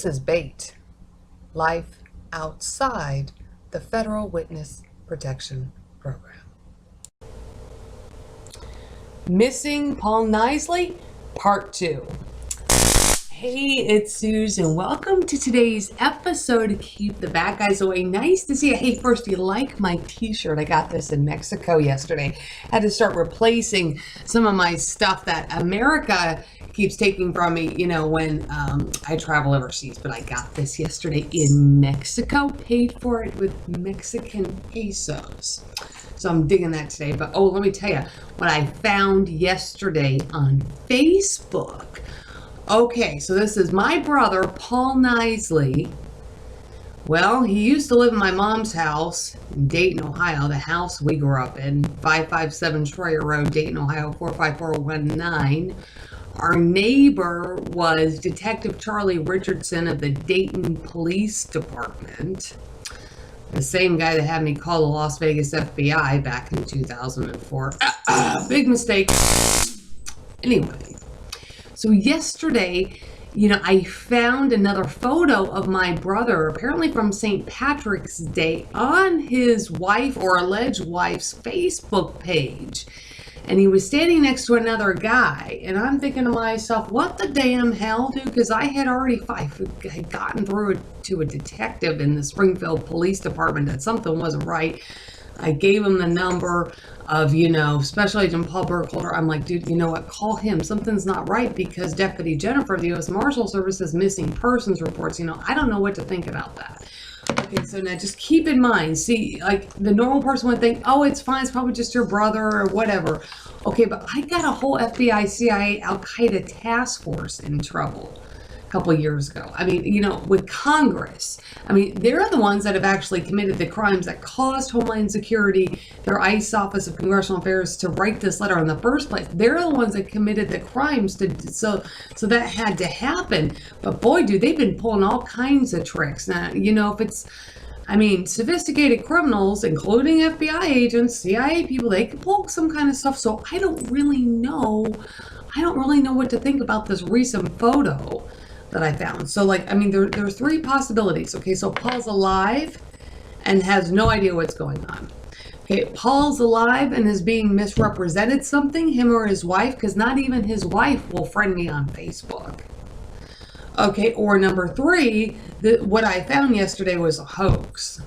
This is BAIT, Life Outside the Federal Witness Protection Program. Missing Paul Knisely, Part 2. Hey, it's Susan. Welcome to today's episode of Keep the Bad Guys Away. Nice to see you. Hey, first, do you like my t-shirt? I got this in Mexico yesterday. Had to start replacing some of my stuff that America keeps taking from me, you know, when I travel overseas. But I got this yesterday in Mexico, paid for it with Mexican pesos. So I'm digging that today. But, oh, let me tell you what I found yesterday on Facebook. Okay, so this is my brother, Paul Knisely. Well, he used to live in my mom's house in Dayton, Ohio, the house we grew up in, 557 Schroyer Road, Dayton, Ohio, 45419. Our neighbor was Detective Charlie Richardson of the Dayton Police Department, the same guy that had me call the Las Vegas FBI back in 2004. Big mistake. Anyway. So yesterday, you know, I found another photo of my brother, apparently from St. Patrick's Day, on his wife or alleged wife's Facebook page. And he was standing next to another guy. And I'm thinking to myself, what the damn hell, dude? Because I had already had gotten through to a detective in the Springfield Police Department that something wasn't right. I gave him the number of, you know, Special Agent Paul Burkholder. I'm like, dude, you know what? Call him. Something's not right because Deputy Jennifer of the U.S. Marshal Service has missing persons reports. You know, I don't know what to think about that. Okay, so now just keep in mind, see, like the normal person would think, oh, it's fine. It's probably just your brother or whatever. Okay, but I got a whole FBI, CIA, Al-Qaeda task force in trouble couple years ago. I mean, you know, with Congress, I mean, they're the ones that have actually committed the crimes that caused Homeland Security, their ICE Office of Congressional Affairs, to write this letter in the first place. They're the ones that committed the crimes so that had to happen. But boy, dude, they've been pulling all kinds of tricks. Now, you know, if it's, I mean, sophisticated criminals, including FBI agents, CIA people, they can pull some kind of stuff. So I don't really know what to think about this recent photo that I found. So, like, I mean, there's three possibilities. Okay, so Paul's alive and has no idea what's going on. Okay, Paul's alive and is being misrepresented something, him or his wife, because not even his wife will friend me on Facebook. Okay, or number three, what I found yesterday was a hoax.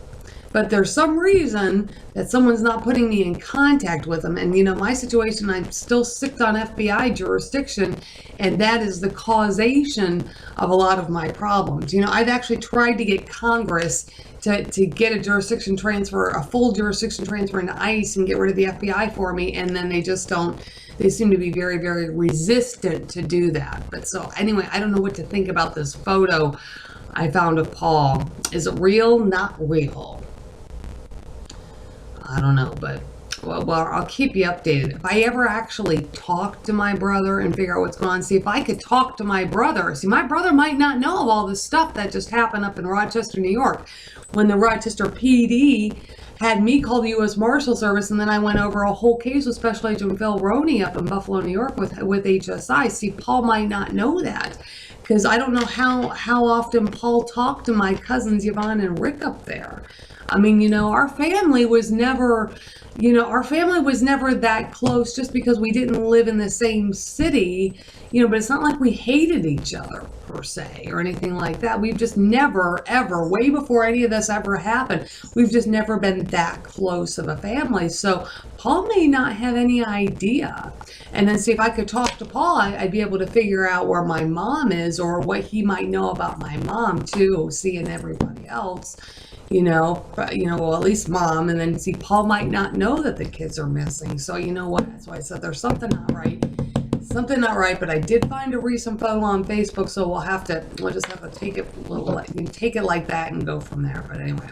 But there's some reason that someone's not putting me in contact with them. And, you know, my situation, I'm still sick on FBI jurisdiction, and that is the causation of a lot of my problems. You know, I've actually tried to get Congress to get a jurisdiction transfer, a full jurisdiction transfer into ICE and get rid of the FBI for me, and then they just don't. They seem to be very, very resistant to do that. But so anyway, I don't know what to think about this photo I found of Paul. Is it real? Not real. I don't know, but well, I'll keep you updated. If I ever actually talk to my brother and figure out what's going on, see if I could talk to my brother. See, my brother might not know of all this stuff that just happened up in Rochester, New York, when the Rochester PD had me call the U.S. Marshal Service, and then I went over a whole case with Special Agent Phil Roney up in Buffalo, New York with HSI. See, Paul might not know that, because I don't know how often Paul talked to my cousins Yvonne and Rick up there. I mean, you know, our family was never that close just because we didn't live in the same city, you know, but it's not like we hated each other per se or anything like that. We've just never, ever, way before any of this ever happened, we've just never been that close of a family. So Paul may not have any idea. And then see, if I could talk to Paul, I'd be able to figure out where my mom is or what he might know about my mom too, seeing everybody else. You know, well, at least mom, and then see, Paul might not know that the kids are missing. So you know what? That's why I said there's something not right. Something not right, but I did find a recent photo on Facebook, so we'll just have to take it like that and go from there. But anyway,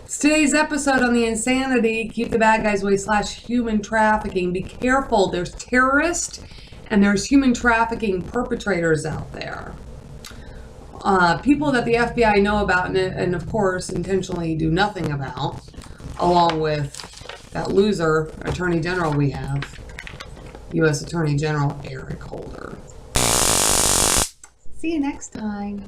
it's today's episode on the insanity. Keep the bad guys away / human trafficking. Be careful. There's terrorists and there's human trafficking perpetrators out there. People that the FBI know about and of course intentionally do nothing about, along with that loser Attorney General we have, U.S. Attorney General Eric Holder. See you next time.